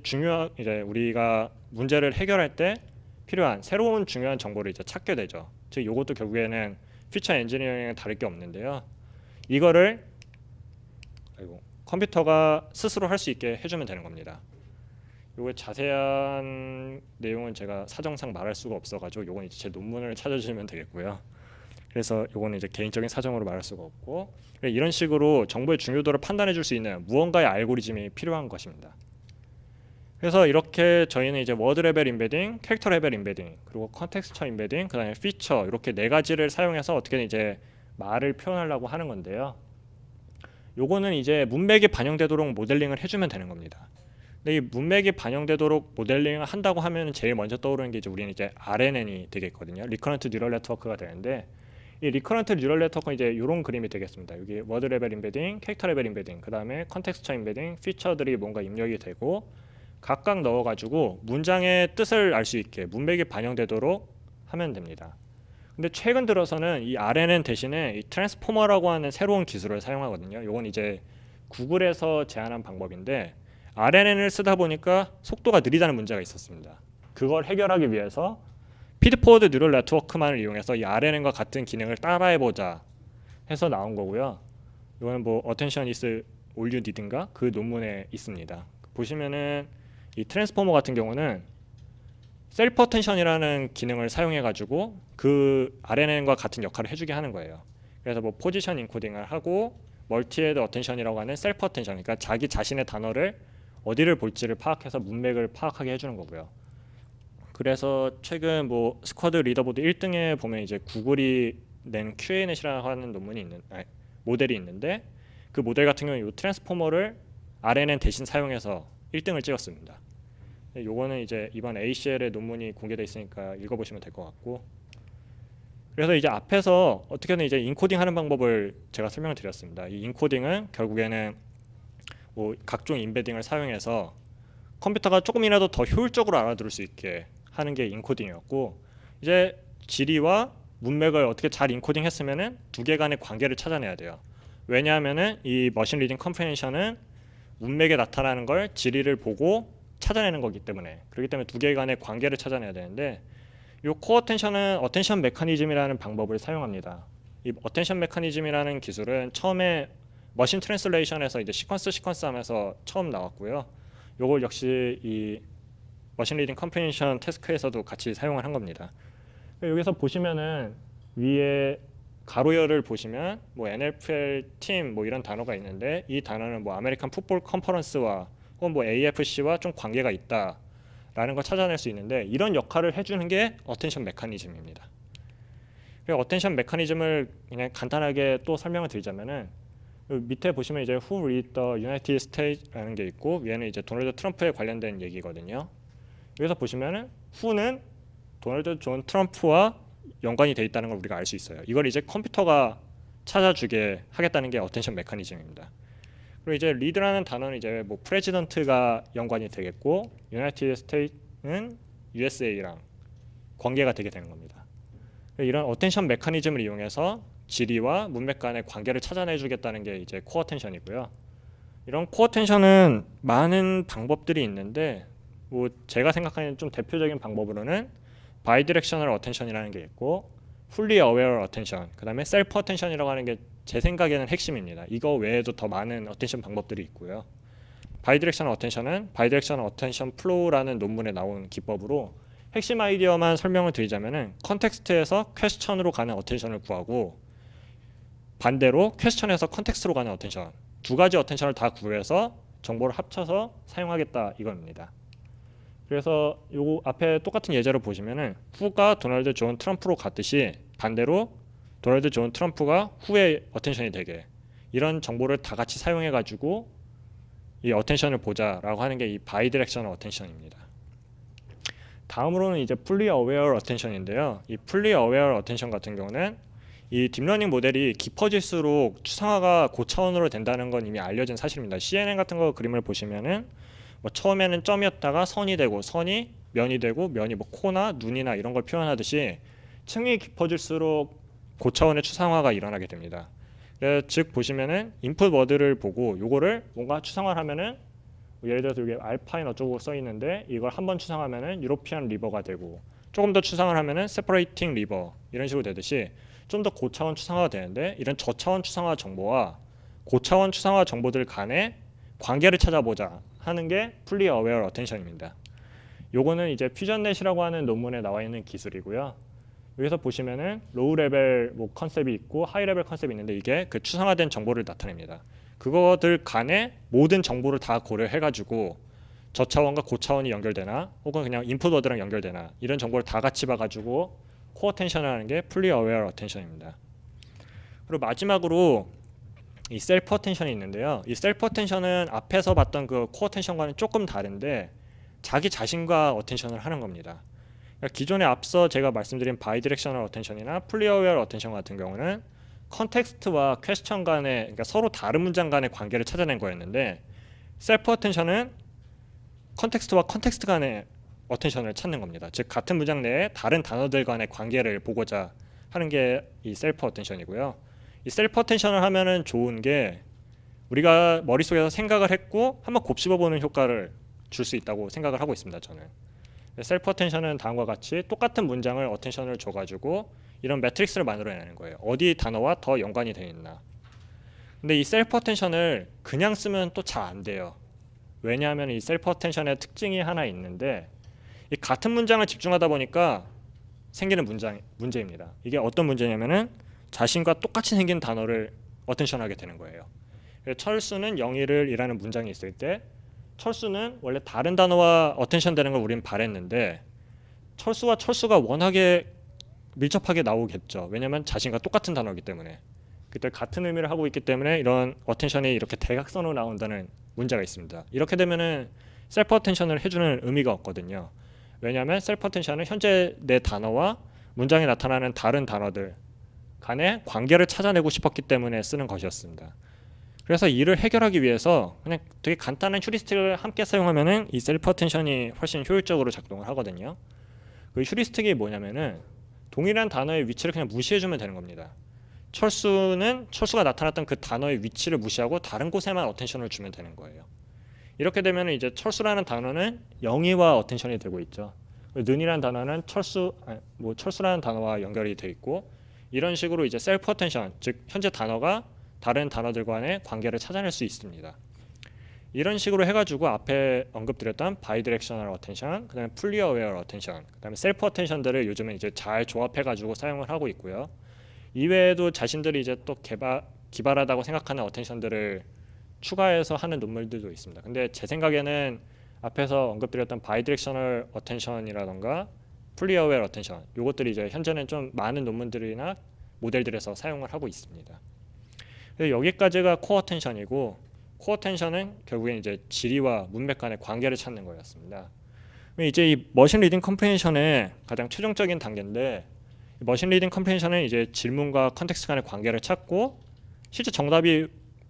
우리가 문제를 해결할 때 필요한 새로운 중요한 정보를 이제 찾게 되죠. 즉 이것도 결국에는 피처 엔지니어링은 다를 게 없는데요. 이거를 컴퓨터가 스스로 할 수 있게 해주면 되는 겁니다. 요거 자세한 내용은 제가 사정상 말할 수가 없어가지고 요건 이제 제 논문을 찾아주시면 되겠고요. 그래서 요거는 이제 개인적인 사정으로 말할 수가 없고, 이런 식으로 정보의 중요도를 판단해 줄 수 있는 무언가의 알고리즘이 필요한 것입니다. 그래서 이렇게 저희는 이제 워드 레벨 임베딩, 캐릭터 레벨 임베딩, 그리고 컨텍스처 임베딩, 그다음에 피처 이렇게 네 가지를 사용해서 어떻게든 이제 말을 표현하려고 하는 건데요. 요거는 이제 문맥이 반영되도록 모델링을 해주면 되는 겁니다. 근데 이 문맥이 반영되도록 모델링을 한다고 하면 제일 먼저 떠오르는 게 이제 우리는 이제 RNN이 되겠거든요. 리커런트 뉴럴 네트워크가 되는데, 이 리커런트 뉴럴 네트워크는 이제 이런 그림이 되겠습니다. 여기 워드 레벨 임베딩, 캐릭터 레벨 임베딩, 그 다음에 컨텍스처 임베딩, 피처들이 뭔가 입력이 되고 각각 넣어가지고 문장의 뜻을 알 수 있게 문맥이 반영되도록 하면 됩니다. 근데 최근 들어서는 이 RNN 대신에 이 트랜스포머라고 하는 새로운 기술을 사용하거든요. 이건 이제 구글에서 제안한 방법인데, RNN을 쓰다 보니까 속도가 느리다는 문제가 있었습니다. 그걸 해결하기 위해서 피드포워드 뉴럴 네트워크만을 이용해서 이 RNN과 같은 기능을 따라해보자 해서 나온 거고요. 이거는 뭐 Attention is all you need인가? 그 논문에 있습니다. 보시면은 이 트랜스포머 같은 경우는 셀프 어텐션이라는 기능을 사용해 가지고 그 RNN과 같은 역할을 해주게 하는 거예요. 그래서 뭐 포지션 인코딩을 하고 멀티헤드 어텐션이라고 하는 셀프 어텐션, 그러니까 자기 자신의 단어를 어디를 볼지를 파악해서 문맥을 파악하게 해주는 거고요. 그래서 최근 뭐 스쿼드 리더보드 1등에 보면 이제 구글이 낸 QA넷이라고 하는 모델이 있는데, 그 모델 같은 경우는 이 트랜스포머를 RNN 대신 사용해서 1등을 찍었습니다. 요거는 이제 이번 ACL의 논문이 공개돼 있으니까 읽어보시면 될 것 같고, 그래서 이제 앞에서 어떻게든 이제 인코딩하는 방법을 제가 설명을 드렸습니다. 이 인코딩은 결국에는 뭐 각종 임베딩을 사용해서 컴퓨터가 조금이라도 더 효율적으로 알아들을 수 있게 하는 게 인코딩이었고, 이제 지리와 문맥을 어떻게 잘 인코딩했으면은 두 개 간의 관계를 찾아내야 돼요. 왜냐하면은 이 머신 리딩 컴프레hension은 문맥에 나타나는 걸 지리를 보고 찾아내는 거기 때문에, 그렇기 때문에 두 개 간의 관계를 찾아내야 되는데, 이 코어 어텐션은 어텐션 메커니즘이라는 방법을 사용합니다. 이 어텐션 메커니즘이라는 기술은 처음에 머신 트랜슬레이션에서 이제 시퀀스 하면서 처음 나왔고요. 요걸 역시 이 머신 리딩 컴프레hension 태스크에서도 같이 사용을 한 겁니다. 여기서 보시면은 위에 가로열을 보시면 뭐 NFL 팀 뭐 이런 단어가 있는데, 이 단어는 뭐 아메리칸 풋볼 컨퍼런스와 혹은 뭐 AFC와 좀 관계가 있다라는 걸 찾아낼 수 있는데, 이런 역할을 해주는 게 어텐션 메커니즘입니다. 어텐션 메커니즘을 그냥 간단하게 또 설명을 드리자면은, 밑에 보시면 이제 Who Lead the United States라는 게 있고, 위에는 이제 도널드 트럼프에 관련된 얘기거든요. 여기서 보시면은 Who는 도널드 존 트럼프와 연관이 돼 있다는 걸 우리가 알 수 있어요. 이걸 이제 컴퓨터가 찾아주게 하겠다는 게 어텐션 메커니즘입니다. 그리고 이제 리드라는 단어는 이제 뭐 프레지던트가 연관이 되겠고, 유나이티드 스테이트는 USA랑 관계가 되게 되는 겁니다. 이런 어텐션 메커니즘을 이용해서 지리와 문맥 간의 관계를 찾아내주겠다는 게 이제 코어 어텐션이고요. 이런 코어 어텐션은 많은 방법들이 있는데, 뭐 제가 생각하는 좀 대표적인 방법으로는 바이디렉셔널 어텐션이라는 게 있고, fully aware attention, 그 다음에 self attention이라고 하는 게 제 생각에는 핵심입니다. 이거 외에도 더 많은 어텐션 방법들이 있고요. 바이디렉셔널 어텐션은 바이디렉셔널 어텐션 플로우라는 논문에 나온 기법으로, 핵심 아이디어만 설명을 드리자면은 컨텍스트에서 퀘스천으로 가는 어텐션을 구하고, 반대로 퀘스천에서 컨텍스트로 가는 어텐션, 두 가지 어텐션을 다 구해서 정보를 합쳐서 사용하겠다 이겁니다. 그래서 요 앞에 똑같은 예제로 보시면은 후가 도널드 존 트럼프로 갔듯이, 반대로 도널드 존 트럼프가 후의 어텐션이 되게, 이런 정보를 다 같이 사용해 가지고 이 어텐션을 보자라고 하는 게 이 바이디렉셔널 어텐션입니다. 다음으로는 이제 fully aware attention인데요. 이 fully aware attention 같은 경우는 이 딥러닝 모델이 깊어질수록 추상화가 고차원으로 된다는 건 이미 알려진 사실입니다. CNN 같은 거 그림을 보시면은 뭐 처음에는 점이었다가 선이 되고, 선이 면이 되고, 면이 뭐 코나 눈이나 이런 걸 표현하듯이 층이 깊어질수록 고차원의 추상화가 일어나게 됩니다. 즉 보시면은 인풋 워드를 보고 요거를 뭔가 추상화를 하면은 예를 들어서 이게 알파인 어쩌고 써 있는데 이걸 한번 추상하면은 유로피안 리버가 되고 조금 더 추상을 하면은 세퍼레이팅 리버 이런 식으로 되듯이 좀 더 고차원 추상화가 되는데 이런 저차원 추상화 정보와 고차원 추상화 정보들 간의 관계를 찾아보자 하는 게 풀리 어웨어 어텐션입니다. 요거는 이제 퓨전넷이라고 하는 논문에 나와 있는 기술이고요. 여기서 보시면은 로우 레벨 뭐 컨셉이 있고 하이 레벨 컨셉이 있는데 이게 그 추상화된 정보를 나타냅니다. 그거들 간의 모든 정보를 다 고려해가지고 저차원과 고차원이 연결되나 혹은 그냥 인풋 워드랑 연결되나 이런 정보를 다 같이 봐가지고 코어 텐션을 하는 게 풀리 어웨어 어텐션입니다. 그리고 마지막으로 이 셀프 어텐션이 있는데요. 이 셀프 어텐션은 앞에서 봤던 그 코어 텐션과는 조금 다른데 자기 자신과 어텐션을 하는 겁니다. 그러니까 기존에 앞서 제가 말씀드린 바이디렉셔널 어텐션이나 풀리 어웨어 어텐션 같은 경우는 컨텍스트와 퀘스천 간의 그러니까 서로 다른 문장 간의 관계를 찾아낸 거였는데 셀프 어텐션은 컨텍스트와 컨텍스트 간의 어텐션을 찾는 겁니다. 즉 같은 문장 내에 다른 단어들 간의 관계를 보고자 하는 게 이 셀프 어텐션이고요. 이 셀프 어텐션을 하면은 좋은 게 우리가 머릿속에서 생각을 했고 한번 곱씹어보는 효과를 줄 수 있다고 생각을 하고 있습니다. 저는 셀프 어텐션은 다음과 같이 똑같은 문장을 어텐션을 줘가지고 이런 매트릭스를 만들어내는 거예요. 어디 단어와 더 연관이 되어 있나. 근데 이 셀프 어텐션을 그냥 쓰면 또 잘 안 돼요. 왜냐하면 이 셀프 어텐션의 특징이 하나 있는데 이 같은 문장을 집중하다 보니까 생기는 문제입니다. 이게 어떤 문제냐면은 자신과 똑같이 생긴 단어를 어텐션하게 되는 거예요. 철수는 영희를 이라는 문장이 있을 때 철수는 원래 다른 단어와 어텐션 되는 걸 우리는 바랬는데 철수와 철수가 워낙에 밀접하게 나오겠죠. 왜냐하면 자신과 똑같은 단어이기 때문에 그때 같은 의미를 하고 있기 때문에 이런 어텐션이 이렇게 대각선으로 나온다는 문제가 있습니다. 이렇게 되면은 셀프 어텐션을 해주는 의미가 없거든요. 왜냐하면 셀프 어텐션은 현재 내 단어와 문장에 나타나는 다른 단어들 간의 관계를 찾아내고 싶었기 때문에 쓰는 것이었습니다. 그래서 이를 해결하기 위해서 그냥 되게 간단한 휴리스틱을 함께 사용하면은 이 셀프 어텐션이 훨씬 효율적으로 작동을 하거든요. 그 휴리스틱이 뭐냐면은 동일한 단어의 위치를 그냥 무시해주면 되는 겁니다. 철수는 철수가 나타났던 그 단어의 위치를 무시하고 다른 곳에만 어텐션을 주면 되는 거예요. 이렇게 되면 이제 철수라는 단어는 영희와 어텐션이 되고 있죠. 는이라는 단어는 철수라는 단어와 연결이 돼 있고 이런 식으로 이제 셀프 어텐션, 즉 현재 단어가 다른 단어들 간의 관계를 찾아낼 수 있습니다. 이런 식으로 해가지고 앞에 언급드렸던 바이디렉셔널 어텐션, 그다음에 풀리 어웨어 어텐션, 그다음에 셀프 어텐션들을 요즘은 이제 잘 조합해가지고 사용을 하고 있고요. 이외에도 자신들이 이제 또 기발하다고 생각하는 어텐션들을 추가해서 하는 논문들도 있습니다. 근데 제 생각에는 앞에서 언급드렸던 바이디렉셔널 어텐션이라던가 풀리 어웨어 어텐션, 요것들이 이제 현재는 좀 많은 논문들이나 모델들에서 사용을 하고 있습니다. 여기까지가 코어 어텐션이고 코어 어텐션은 결국엔 이제 지리와 문맥 간의 관계를 찾는 거였습니다. 이제 이 머신 리딩 컴프레hension의 가장 최종적인 단계인데 머신 리딩 컴프레hension은 이제 질문과 컨텍스트 간의 관계를 찾고 실제 정답이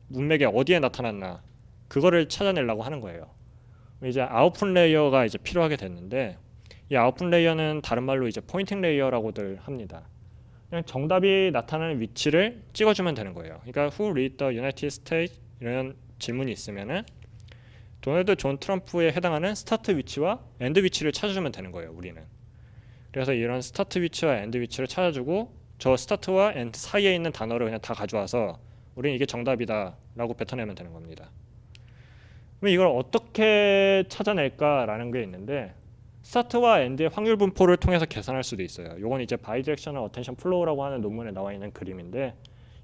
문맥에 어디에 나타났나 그거를 찾아내려고 하는 거예요. 이제 아웃풋 레이어가 이제 필요하게 됐는데 이 아웃풋 레이어는 다른 말로 이제 포인팅 레이어라고들 합니다. 그냥 정답이 나타나는 위치를 찍어주면 되는 거예요. 그러니까 Who lead the United States 이런 질문이 있으면은 도널드 존 트럼프에 해당하는 스타트 위치와 엔드 위치를 찾아주면 되는 거예요. 우리는. 그래서 이런 스타트 위치와 엔드 위치를 찾아주고 저 스타트와 엔드 사이에 있는 단어를 그냥 다 가져와서 우리는 이게 정답이다라고 뱉어내면 되는 겁니다. 그럼 이걸 어떻게 찾아낼까라는 게 있는데 스타트와 엔드의 확률 분포를 통해서 계산할 수도 있어요. 이건 이제 바이디렉셔널 어텐션 플로우라고 하는 논문에 나와 있는 그림인데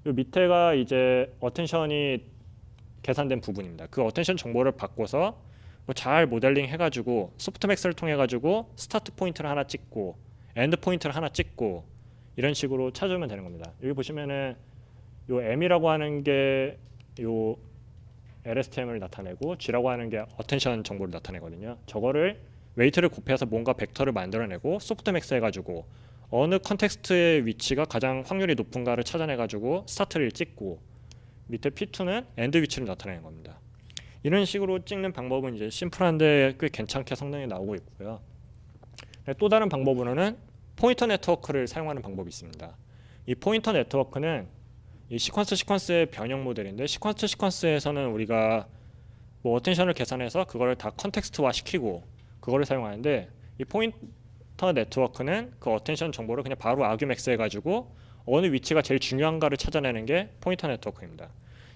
이 밑에가 이제 어텐션이 계산된 부분입니다. 그 어텐션 정보를 바꿔서 잘 모델링 해가지고 소프트맥스를 통해 가지고 스타트 포인트를 하나 찍고 엔드 포인트를 하나 찍고 이런 식으로 찾으면 되는 겁니다. 여기 보시면은 요 M이라고 하는 게 요 LSTM을 나타내고 G라고 하는 게 어텐션 정보를 나타내거든요. 저거를 웨이트를 곱해서 뭔가 벡터를 만들어내고 소프트맥스 해가지고 어느 컨텍스트의 위치가 가장 확률이 높은가를 찾아내가지고 스타트를 찍고 밑에 P2는 엔드 위치를 나타내는 겁니다. 이런 식으로 찍는 방법은 이제 심플한데 꽤 괜찮게 성능이 나오고 있고요. 또 다른 방법으로는 포인터 네트워크를 사용하는 방법이 있습니다. 이 포인터 네트워크는 이 시퀀스의 변형 모델인데, 시퀀스에서는 우리가 뭐 어텐션을 계산해서 그거를 다 컨텍스트화 시키고 그거를 사용하는데, 이 포인터 네트워크는 그 어텐션 정보를 그냥 바로 아규맥스 해가지고 어느 위치가 제일 중요한가를 찾아내는 게 포인터 네트워크입니다.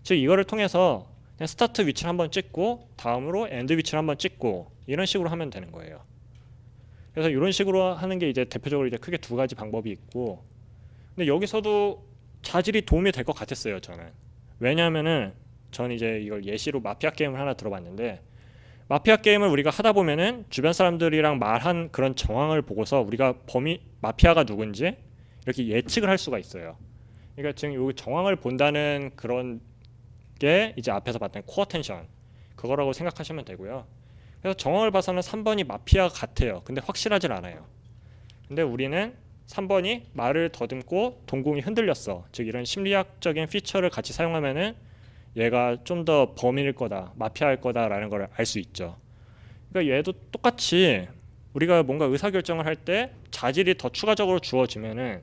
즉 이거를 통해서 그냥 스타트 위치를 한번 찍고 다음으로 엔드 위치를 한번 찍고 이런 식으로 하면 되는 거예요. 그래서 이런 식으로 하는 게 이제 대표적으로 이제 크게 두 가지 방법이 있고, 근데 여기서도 자질이 도움이 될 것 같았어요, 저는. 왜냐하면은 저는 이제 이걸 예시로 마피아 게임을 하나 들어봤는데, 마피아 게임을 우리가 하다 보면은 주변 사람들이랑 말한 그런 정황을 보고서 우리가 마피아가 누군지 이렇게 예측을 할 수가 있어요. 그러니까 지금 이 정황을 본다는 그런 게 이제 앞에서 봤던 코어 텐션 그거라고 생각하시면 되고요. 그래서 정황을 봐서는 3번이 마피아 같아요. 근데 확실하진 않아요. 근데 우리는 3번이 말을 더듬고 동공이 흔들렸어. 즉 이런 심리학적인 피처를 같이 사용하면은 얘가 좀 더 범인일 거다, 마피아일 거다라는 걸 알 수 있죠. 그러니까 얘도 똑같이 우리가 뭔가 의사결정을 할 때 자질이 더 추가적으로 주어지면은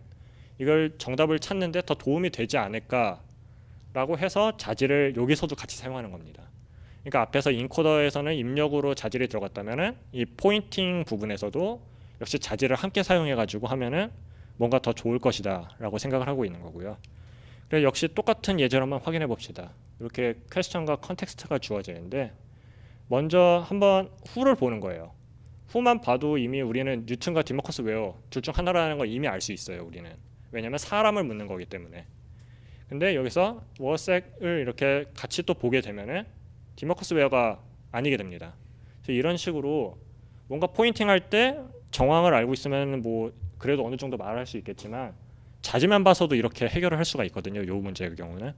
이걸 정답을 찾는데 더 도움이 되지 않을까라고 해서 자질을 여기서도 같이 사용하는 겁니다. 그러니까 앞에서 인코더에서는 입력으로 자질이 들어갔다면은 이 포인팅 부분에서도 역시 자질을 함께 사용해가지고 하면은 뭔가 더 좋을 것이다라고 생각을 하고 있는 거고요. 그래서 역시 똑같은 예제를 한번 확인해 봅시다. 이렇게 퀘스천과 컨텍스트가 주어지는데, 먼저 한번 who를 보는 거예요. who만 봐도 이미 우리는 뉴튼과 디모커스 웨어 둘 중 하나라는 걸 이미 알 수 있어요. 우리는. 왜냐하면 사람을 묻는 거기 때문에. 근데 여기서 워색을 이렇게 같이 또 보게 되면은 디모커스 웨어가 아니게 됩니다. 그래서 이런 식으로 뭔가 포인팅 할 때 정황을 알고 있으면 뭐 그래도 어느 정도 말할 수 있겠지만, 자질만 봐서도 이렇게 해결을 할 수가 있거든요. 요 문제의 경우는.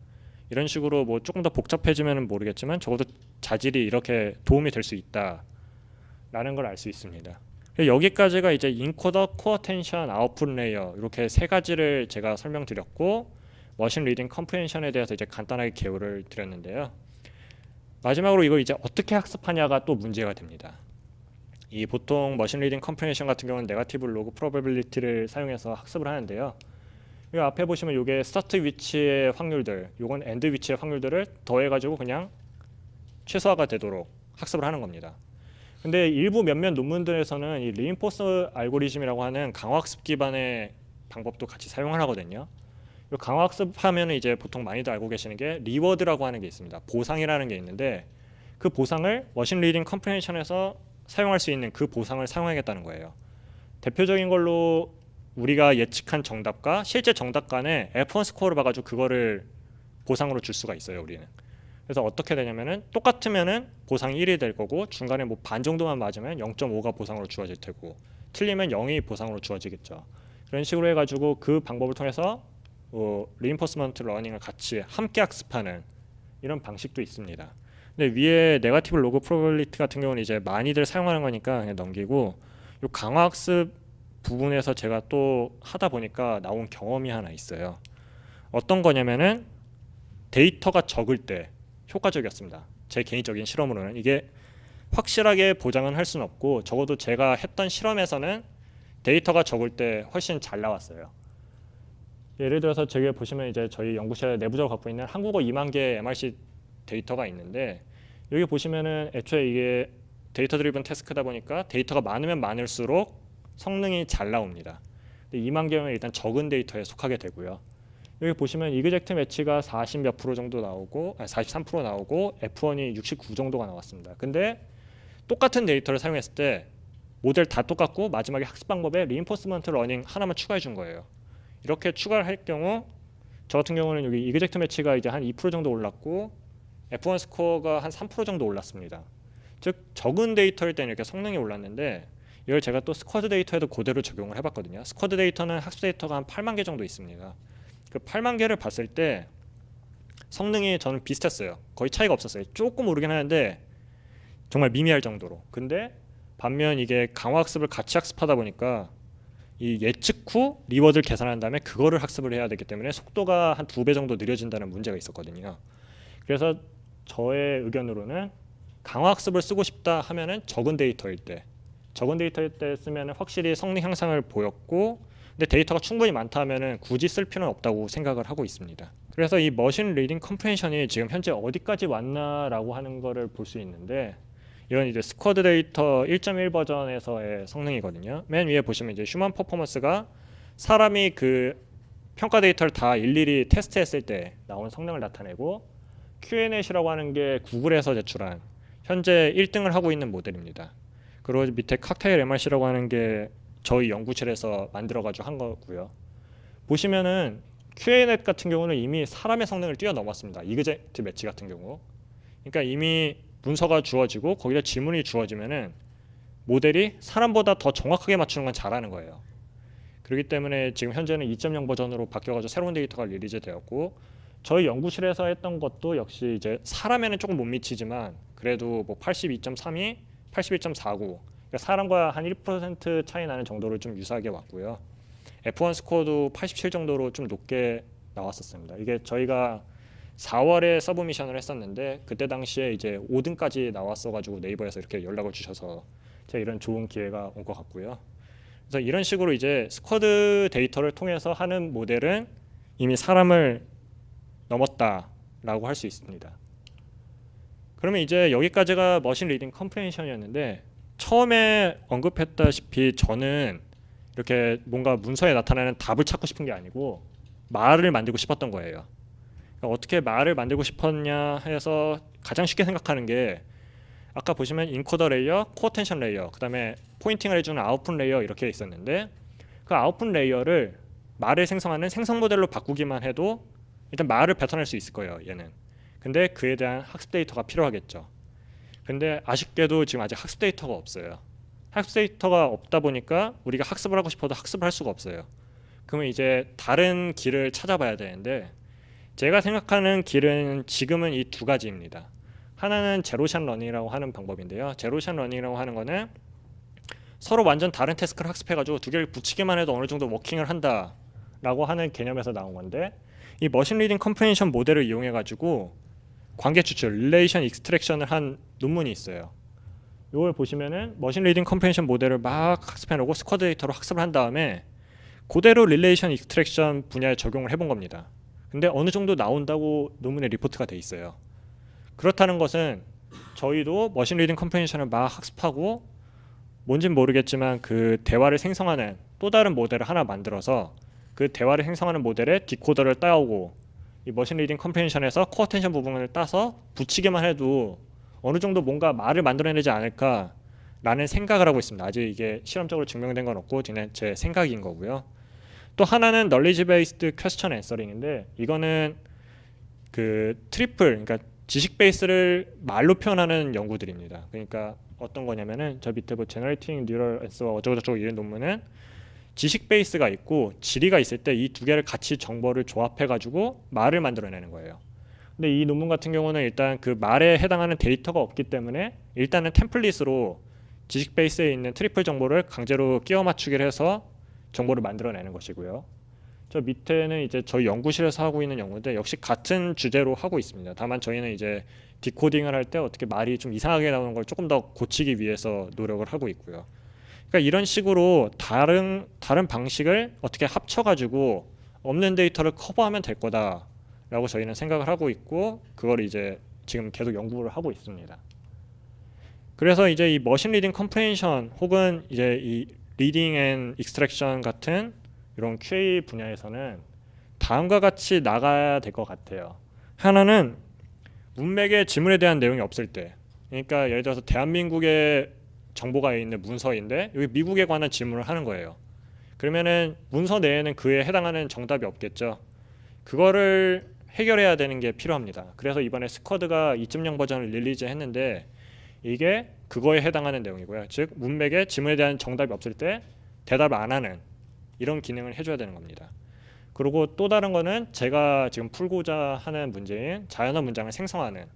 이런 식으로 뭐 조금 더 복잡해지면 모르겠지만 적어도 자질이 이렇게 도움이 될 수 있다라는 걸 알 수 있습니다. 여기까지가 이제 인코더, 코어 텐션, 아웃풋 레이어 이렇게 세 가지를 제가 설명드렸고, 머신 리딩 컴프레hension에 대해서 이제 간단하게 개요를 드렸는데요. 마지막으로 이걸 이제 어떻게 학습하냐가 또 문제가 됩니다. 이 보통 머신 리딩 컴프레hension 같은 경우는 네거티브 로그 프로버빌리티를 사용해서 학습을 하는데요. 이 앞에 보시면 이게 스타트 위치의 확률들, 요건 엔드 위치의 확률들을 더해가지고 그냥 최소화가 되도록 학습을 하는 겁니다. 근데 일부 몇몇 논문들에서는 이 리인포스 알고리즘이라고 하는 강화학습 기반의 방법도 같이 사용을 하거든요. 이 강화학습하면 이제 보통 많이들 알고 계시는 게 리워드라고 하는 게 있습니다. 보상이라는 게 있는데, 그 보상을 머신 리딩 컴프레hension에서 사용할 수 있는 그 보상을 사용하겠다는 거예요. 대표적인 걸로 우리가 예측한 정답과 실제 정답 간의 F1 스코어를 봐가지고 그거를 보상으로 줄 수가 있어요. 우리는. 그래서 어떻게 되냐면은 똑같으면은 보상이 1이 될 거고, 중간에 뭐 반 정도만 맞으면 0.5가 보상으로 주어질 테고, 틀리면 0이 보상으로 주어지겠죠. 그런 식으로 해가지고 그 방법을 통해서 리인포스먼트 러닝을 같이 함께 학습하는 이런 방식도 있습니다. 근데 위에 네거티브 로그 프로버빌리티 같은 경우는 이제 많이들 사용하는 거니까 그냥 넘기고, 이 강화학습 부분에서 제가 또 하다 보니까 나온 경험이 하나 있어요. 어떤 거냐면은 데이터가 적을 때 효과적이었습니다. 제 개인적인 실험으로는. 이게 확실하게 보장은 할 수는 없고, 적어도 제가 했던 실험에서는 데이터가 적을 때 훨씬 잘 나왔어요. 예를 들어서 저기 보시면 이제 저희 연구실에 내부적으로 갖고 있는 한국어 2만 개의 MRC 데이터가 있는데, 여기 보시면은 애초에 이게 데이터 드리븐 태스크다 보니까 데이터가 많으면 많을수록 성능이 잘 나옵니다. 근데 2만 개면 일단 적은 데이터에 속하게 되고요. 여기 보시면 이그젝트 매치가 40 몇 프로 정도 나오고, 43% 나오고, F1이 69 정도가 나왔습니다. 근데 똑같은 데이터를 사용했을 때 모델 다 똑같고 마지막에 학습 방법에 리인포스먼트 러닝 하나만 추가해 준 거예요. 이렇게 추가를 할 경우 저 같은 경우는 여기 이그젝트 매치가 이제 한 2% 정도 올랐고, F1 스코어가 한 3% 정도 올랐습니다. 즉 적은 데이터일 때는 이렇게 성능이 올랐는데, 이걸 제가 또 스쿼드 데이터에도 그대로 적용을 해봤거든요. 스쿼드 데이터는 학습 데이터가 한 8만 개 정도 있습니다. 그 8만 개를 봤을 때 성능이 저는 비슷했어요. 거의 차이가 없었어요. 조금 오르긴 하는데 정말 미미할 정도로. 근데 반면 이게 강화학습을 같이 학습하다 보니까 이 예측 후 리워드를 계산한 다음에 그거를 학습을 해야 되기 때문에 속도가 한 2배 정도 느려진다는 문제가 있었거든요. 그래서 저의 의견으로는 강화학습을 쓰고 싶다 하면은 적은 데이터일 때 쓰면 확실히 성능 향상을 보였고, 근데 데이터가 충분히 많다 하면은 굳이 쓸 필요는 없다고 생각을 하고 있습니다. 그래서 그래서 이 머신 리딩 컴프레hen션이 지금 현재 어디까지 왔나라고 하는 거를 볼 수 있는데, 이건 이제 스쿼드 데이터 1.1 버전에서의 성능이거든요. 맨 위에 보시면 이제 휴먼 퍼포먼스가 사람이 그 평가 데이터를 다 일일이 테스트했을 때 나온 성능을 나타내고, QNet이라고 하는 게 구글에서 제출한 현재 1등을 하고 있는 모델입니다. 그리고 밑에 칵테일 MRC라고 하는 게 저희 연구실에서 만들어가지고 한 거고요. 보시면은 QNet 같은 경우는 이미 사람의 성능을 뛰어넘었습니다. 이그젝트 매치 같은 경우. 그러니까 이미 문서가 주어지고 거기다 지문이 주어지면은 모델이 사람보다 더 정확하게 맞추는 건 잘하는 거예요. 그렇기 때문에 지금 현재는 2.0 버전으로 바뀌어가지고 새로운 데이터가 리리즈 되었고, 저희 연구실에서 했던 것도 역시 이제 사람에는 조금 못 미치지만 그래도 뭐 82.32, 81.49, 그러니까 사람과 한 1% 차이 나는 정도로 좀 유사하게 왔고요. F1 스코어도 87 정도로 좀 높게 나왔었습니다. 이게 저희가 4월에 서브미션을 했었는데 그때 당시에 이제 5등까지 나왔어가지고 네이버에서 이렇게 연락을 주셔서 제가 이런 좋은 기회가 온 것 같고요. 그래서 이런 식으로 이제 스쿼드 데이터를 통해서 하는 모델은 이미 사람을 넘었다라고 할 수 있습니다. 그러면 이제 여기까지가 머신 리딩 컴프레hension이었는데, 처음에 언급했다시피 저는 이렇게 뭔가 문서에 나타나는 답을 찾고 싶은 게 아니고 말을 만들고 싶었던 거예요. 그러니까 어떻게 말을 만들고 싶었냐 해서 가장 쉽게 생각하는 게, 아까 보시면 인코더 레이어, 코어텐션 레이어, 그 다음에 포인팅을 해주는 아웃풋 레이어 이렇게 있었는데, 그 아웃풋 레이어를 말을 생성하는 생성 모델로 바꾸기만 해도 일단 말을 뱉어낼 수 있을 거예요, 얘는. 근데 그에 대한 학습 데이터가 필요하겠죠. 근데 아쉽게도 지금 아직 학습 데이터가 없어요. 학습 데이터가 없다 보니까 우리가 학습을 하고 싶어도 학습을 할 수가 없어요. 그러면 이제 다른 길을 찾아봐야 되는데, 제가 생각하는 길은 지금은 이 두 가지입니다. 하나는 제로샷 러닝이라고 하는 방법인데요. 제로샷 러닝이라고 하는 거는 서로 완전 다른 태스크를 학습해가지고 두 개를 붙이기만 해도 어느 정도 워킹을 한다라고 하는 개념에서 나온 건데, 이 머신 리딩 컴프레hen션 모델을 이용해가지고 관계 추출, 릴레이션 익스트랙션을 한 논문이 있어요. 이걸 보시면은 머신 리딩 컴프레hen션 모델을 막 학습해놓고 스쿼드 데이터로 학습을 한 다음에 그대로 릴레이션 익스트랙션 분야에 적용을 해본 겁니다. 근데 어느 정도 나온다고 논문에 리포트가 돼 있어요. 그렇다는 것은 저희도 머신 리딩 컴프레hen션을 막 학습하고 뭔진 모르겠지만 그 대화를 생성하는 또 다른 모델을 하나 만들어서 그 대화를 생성하는 모델에 디코더를 따오고 이 머신 리딩 컴프레hen션에서 코어 텐션 부분을 따서 붙이기만 해도 어느 정도 뭔가 말을 만들어내지 않을까라는 생각을 하고 있습니다. 아직 이게 실험적으로 증명된 건 없고 그냥 제 생각인 거고요. 또 하나는 knowledge based question answering인데, 이거는 그 트리플, 그러니까 지식 베이스를 말로 표현하는 연구들입니다. 그러니까 어떤 거냐면은 저 밑에 뭐 generating neural answer 어쩌고저쩌고 이런 논문은 지식 베이스가 있고 지리가 있을 때 이 두 개를 같이 정보를 조합해 가지고 말을 만들어내는 거예요. 근데 이 논문 같은 경우는 일단 그 말에 해당하는 데이터가 없기 때문에 일단은 템플릿으로 지식 베이스에 있는 트리플 정보를 강제로 끼워 맞추기를 해서 정보를 만들어내는 것이고요. 저 밑에는 이제 저희 연구실에서 하고 있는 연구인데 역시 같은 주제로 하고 있습니다. 다만 저희는 이제 디코딩을 할 때 어떻게 말이 좀 이상하게 나오는 걸 조금 더 고치기 위해서 노력을 하고 있고요. 그러니까 이런 식으로 다른 방식을 어떻게 합쳐가지고 없는 데이터를 커버하면 될 거다라고 저희는 생각을 하고 있고, 그걸 이제 지금 계속 연구를 하고 있습니다. 그래서 이제 이 머신 리딩 컴프레hen션 혹은 이제 이 리딩 앤 익스트랙션 같은 이런 QA 분야에서는 다음과 같이 나가야 될 것 같아요. 하나는 문맥의 지문에 대한 내용이 없을 때, 그러니까 예를 들어서 대한민국의 정보가 있는 문서인데 여기 미국에 관한 질문을 하는 거예요. 그러면은 문서 내에는 그에 해당하는 정답이 없겠죠. 그거를 해결해야 되는 게 필요합니다. 그래서 이번에 스쿼드가 2.0 버전을 릴리즈 했는데 이게 그거에 해당하는 내용이고요. 즉 문맥에 지문에 대한 정답이 없을 때 대답을 안 하는 이런 기능을 해줘야 되는 겁니다. 그리고 또 다른 거는 제가 지금 풀고자 하는 문제인 자연어 문장을 생성하는,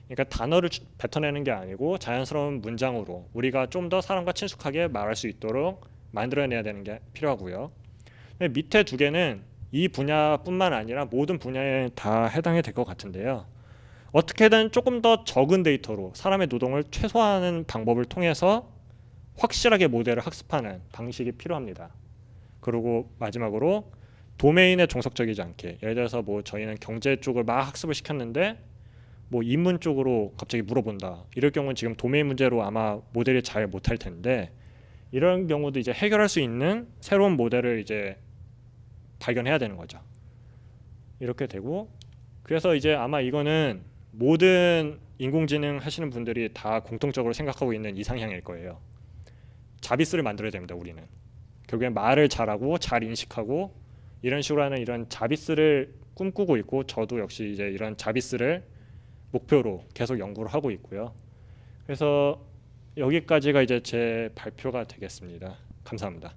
그러니까 단어를 뱉어내는 게 아니고 자연스러운 문장으로 우리가 좀 더 사람과 친숙하게 말할 수 있도록 만들어내야 되는 게 필요하고요. 밑에 두 개는 이 분야뿐만 아니라 모든 분야에 다 해당이 될 것 같은데요. 어떻게든 조금 더 적은 데이터로 사람의 노동을 최소화하는 방법을 통해서 확실하게 모델을 학습하는 방식이 필요합니다. 그리고 마지막으로 도메인에 종속적이지 않게, 예를 들어서 뭐 저희는 경제 쪽을 막 학습을 시켰는데 뭐 인문 쪽으로 갑자기 물어본다. 이럴 경우는 지금 도메인 문제로 아마 모델이 잘 못할 텐데, 이런 경우도 이제 해결할 수 있는 새로운 모델을 이제 발견해야 되는 거죠. 이렇게 되고, 그래서 이제 아마 이거는 모든 인공지능 하시는 분들이 다 공통적으로 생각하고 있는 이상향일 거예요. 자비스를 만들어야 됩니다. 우리는 결국엔 말을 잘하고 잘 인식하고 이런 식으로 하는 이런 자비스를 꿈꾸고 있고, 저도 역시 이제 이런 자비스를 목표로 계속 연구를 하고 있고요. 그래서 여기까지가 이제 제 발표가 되겠습니다. 감사합니다.